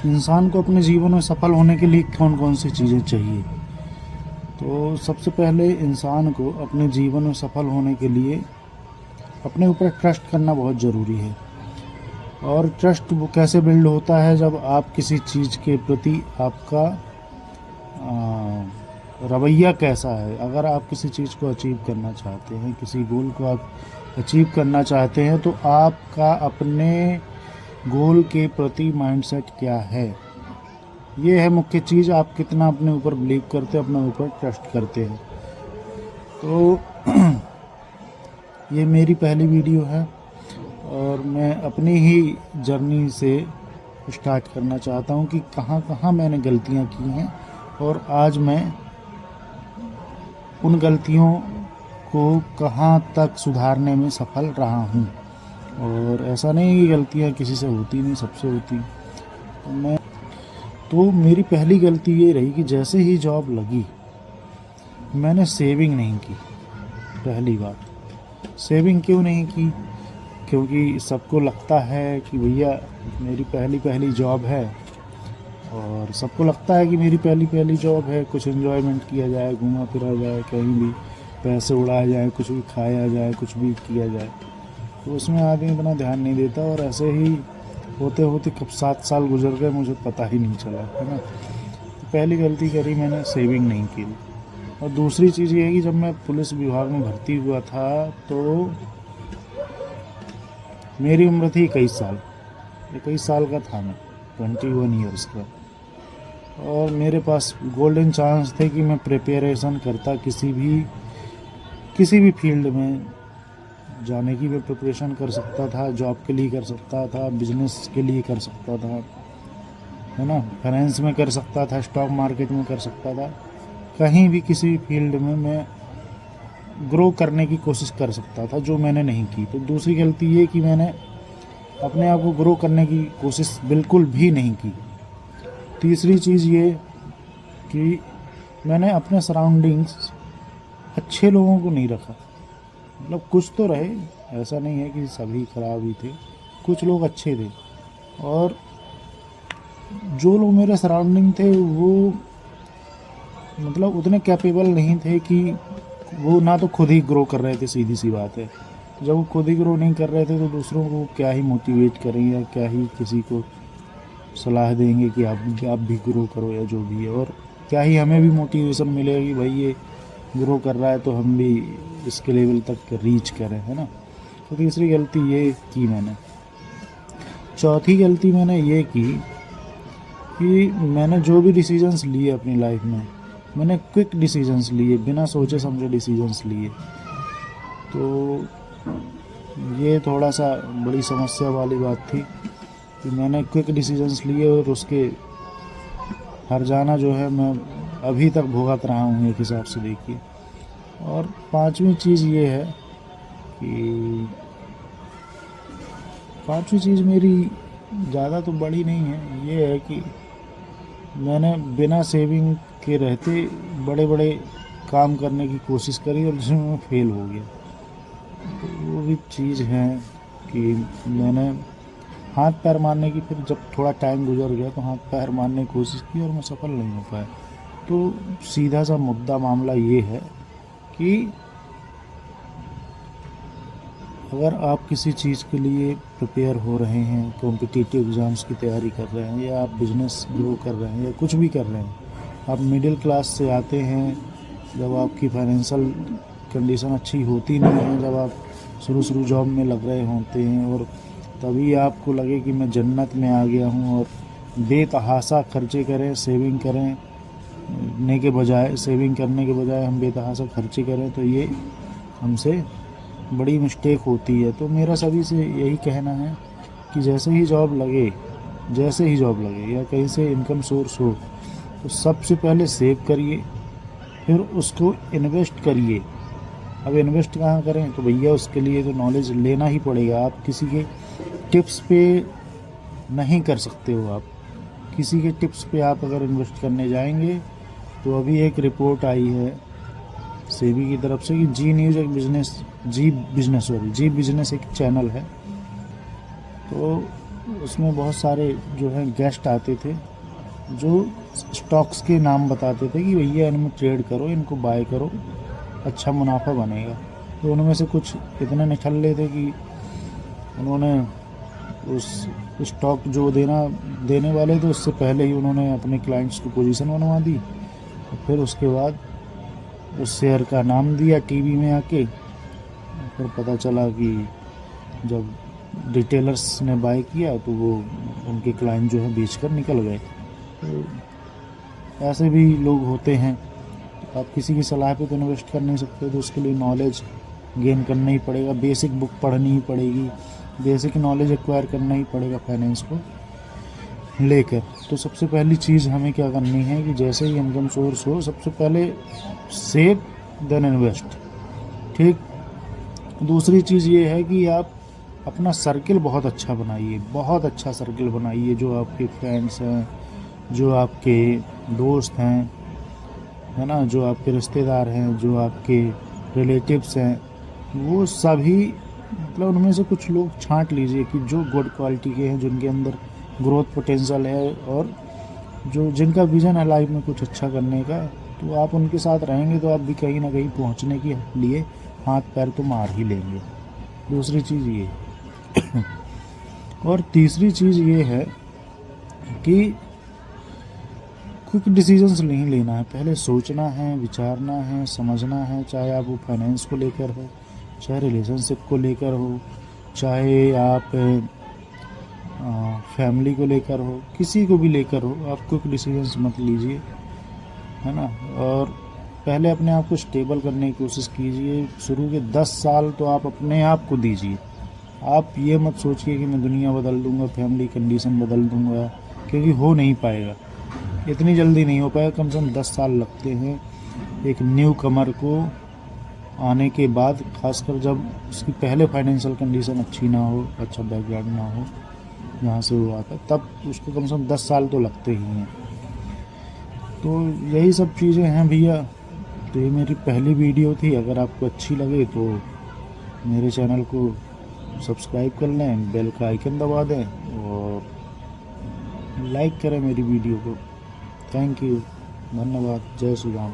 इंसान को अपने जीवन में सफल होने के लिए कौन कौन सी चीज़ें चाहिए। तो सबसे पहले इंसान को अपने जीवन में सफल होने के लिए अपने ऊपर ट्रस्ट करना बहुत ज़रूरी है। और ट्रस्ट वो कैसे बिल्ड होता है, जब आप किसी चीज़ के प्रति आपका रवैया कैसा है। अगर आप किसी चीज़ को अचीव करना चाहते हैं, किसी गोल को आप अचीव करना चाहते हैं, तो आपका अपने गोल के प्रति माइंडसेट क्या है, ये है मुख्य चीज़। आप कितना अपने ऊपर बिलीव करते हैं, अपने ऊपर ट्रस्ट करते हैं। तो ये मेरी पहली वीडियो है और मैं अपनी ही जर्नी से स्टार्ट करना चाहता हूँ कि कहाँ कहाँ मैंने गलतियाँ की हैं और आज मैं उन गलतियों को कहाँ तक सुधारने में सफल रहा हूँ। और ऐसा नहीं कि गलतियाँ किसी से होती नहीं, सबसे होती। तो मेरी पहली गलती ये रही कि जैसे ही जॉब लगी मैंने सेविंग नहीं की। पहली बात, सेविंग क्यों नहीं की? क्योंकि सबको लगता है कि भैया मेरी पहली जॉब है और सबको लगता है कि मेरी पहली जॉब है, कुछ एंजॉयमेंट किया जाए, घूमा फिरा जाए, कहीं भी पैसे उड़ाए जाए, कुछ भी खाया जाए, कुछ भी किया जाए। तो उसमें आदमी इतना ध्यान नहीं देता और ऐसे ही होते होते कब 7 साल गुजर गए मुझे पता ही नहीं चला, है ना। तो पहली गलती करी मैंने, सेविंग नहीं की। और दूसरी चीज़ ये है कि जब मैं पुलिस विभाग में भर्ती हुआ था तो मेरी उम्र थी 21 साल का था मैं, 21 ईयर्स का। और मेरे पास गोल्डन चांस थे कि मैं प्रिपरेशन करता, किसी भी फील्ड में जाने की मैं प्रिपरेशन कर सकता था, जॉब के लिए कर सकता था, बिजनेस के लिए कर सकता था, है ना, फाइनेंस में कर सकता था, स्टॉक मार्केट में कर सकता था, कहीं भी किसी भी फील्ड में मैं ग्रो करने की कोशिश कर सकता था, जो मैंने नहीं की। तो दूसरी गलती ये कि मैंने अपने आप को ग्रो करने की कोशिश बिल्कुल भी नहीं की। तीसरी चीज़ ये कि मैंने अपने सराउंडिंग्स अच्छे लोगों को नहीं रखा। मतलब कुछ तो रहे, ऐसा नहीं है कि सभी खराब ही थे, कुछ लोग अच्छे थे। और जो लोग मेरे सराउंडिंग थे वो मतलब उतने कैपेबल नहीं थे कि वो ना तो खुद ही ग्रो कर रहे थे, सीधी सी बात है। जब वो खुद ही ग्रो नहीं कर रहे थे तो दूसरों को क्या ही मोटिवेट करेंगे या क्या ही किसी को सलाह देंगे कि आप भी ग्रो करो या जो भी है। और क्या ही हमें भी मोटिवेशन मिलेगा कि भाई ये ग्रो कर रहा है तो हम भी इसके लेवल तक रीच करें, है ना। तो तीसरी गलती ये की मैंने। चौथी गलती मैंने ये की कि मैंने जो भी डिसीजंस लिए अपनी लाइफ में, मैंने क्विक डिसीजंस लिए, बिना सोचे समझे डिसीजंस लिए। तो ये थोड़ा सा बड़ी समस्या वाली बात थी कि मैंने क्विक डिसीजंस लिए और उसके हर्जाना जो है मैं अभी तक भुगत रहा हूँ एक हिसाब से, देखिए। और पांचवी चीज़ ये है कि पांचवी चीज़ मेरी ज़्यादा तो बड़ी नहीं है, ये है कि मैंने बिना सेविंग के रहते बड़े बड़े काम करने की कोशिश करी और जिसमें मैं फेल हो गया। तो वो भी चीज़ है कि मैंने हाथ पैर मारने की, फिर जब थोड़ा टाइम गुजर गया तो हाथ पैर मारने की कोशिश की और मैं सफल नहीं हो पाया। तो सीधा सा मुद्दा मामला ये है कि अगर आप किसी चीज़ के लिए प्रिपेयर हो रहे हैं, कॉम्पिटिटिव एग्ज़ाम्स की तैयारी कर रहे हैं, या आप बिजनेस ग्रो कर रहे हैं, या कुछ भी कर रहे हैं, आप मिडिल क्लास से आते हैं, जब आपकी फाइनेंशियल कंडीशन अच्छी होती नहीं है, जब आप शुरू जॉब में लग रहे होते हैं और तभी आपको लगे कि मैं जन्नत में आ गया हूँ, और बेतहाशा खर्चे करें, सेविंग करने के बजाय हम बेतहाशा खर्चे करें, तो ये हमसे बड़ी मिस्टेक होती है। तो मेरा सभी से यही कहना है कि जैसे ही जॉब लगे या कहीं से इनकम सोर्स हो, तो सबसे पहले सेव करिए, फिर उसको इन्वेस्ट करिए। अब इन्वेस्ट कहाँ करें? तो भैया उसके लिए तो नॉलेज लेना ही पड़ेगा। आप किसी के टिप्स पे नहीं कर सकते हो। आप किसी के टिप्स पे आप अगर इन्वेस्ट करने जाएंगे तो अभी एक रिपोर्ट आई है सेबी की तरफ से कि जी बिजनेस एक चैनल है, तो उसमें बहुत सारे जो हैं गेस्ट आते थे जो स्टॉक्स के नाम बताते थे कि भैया इनमें ट्रेड करो, इनको बाय करो, अच्छा मुनाफा बनेगा। तो उनमें से कुछ इतने निठल्ले थे कि उन्होंने उस स्टॉक जो देने वाले थे उससे पहले ही उन्होंने अपने क्लाइंट्स को पोजीशन बनवा दी। और फिर उसके बाद उस शेयर का नाम दिया टीवी में आके। फिर पता चला कि जब रिटेलर्स ने बाय किया तो वो उनके क्लाइंट जो है बेचकर निकल गए। तो ऐसे भी लोग होते हैं। आप किसी की सलाह पे तो इन्वेस्ट कर नहीं सकते, तो उसके लिए नॉलेज गेन करना ही पड़ेगा, बेसिक बुक पढ़नी ही पड़ेगी, बेसिक नॉलेज एक्वायर करना ही पड़ेगा फाइनेंस को लेकर। तो सबसे पहली चीज़ हमें क्या करनी है कि जैसे ही इनकम सोर्स हो, सबसे पहले सेव देन इन्वेस्ट। ठीक। दूसरी चीज़ ये है कि आप अपना सर्किल बहुत अच्छा बनाइए, बहुत अच्छा सर्किल बनाइए। जो आपके फ्रेंड्स हैं, जो आपके दोस्त हैं, है ना, जो आपके रिश्तेदार हैं, जो आपके रिलेटिव्स हैं, वो सभी मतलब उनमें से कुछ लोग छांट लीजिए कि जो गुड क्वालिटी के हैं, जिनके अंदर ग्रोथ पोटेंशियल है और जो जिनका विज़न है लाइफ में कुछ अच्छा करने का। तो आप उनके साथ रहेंगे तो आप भी कहीं ना कहीं पहुंचने के लिए हाथ पैर तो मार ही लेंगे। दूसरी चीज़ ये और तीसरी चीज़ ये है कि क्विक डिसीजंस नहीं लेना है, पहले सोचना है, विचारना है, समझना है। चाहे आप वो फाइनेंस को लेकर हो, चाहे रिलेशनशिप को लेकर हो, चाहे आप फैमिली को लेकर हो, किसी को भी लेकर हो, आप क्विक डिसीजंस मत लीजिए, है ना। और पहले अपने आप को स्टेबल करने की कोशिश कीजिए। शुरू के 10 साल तो आप अपने आप को दीजिए। आप ये मत सोचिए कि मैं दुनिया बदल दूंगा, फैमिली कंडीशन बदल दूंगा, क्योंकि हो नहीं पाएगा, इतनी जल्दी नहीं हो पाएगा। कम से कम 10 साल लगते हैं एक न्यू कमर को आने के बाद, खासकर जब उसकी पहले फाइनेंशियल कंडीशन अच्छी ना हो, अच्छा बैकग्राउंड ना हो जहाँ से वो आता, तब उसको कम से कम 10 साल तो लगते ही हैं। तो यही सब चीज़ें हैं भैया। तो ये मेरी पहली वीडियो थी। अगर आपको अच्छी लगे तो मेरे चैनल को सब्सक्राइब कर लें, बेल का आइकन दबा दें और लाइक करें मेरी वीडियो को। थैंक यू, धन्यवाद, जय श्री राम।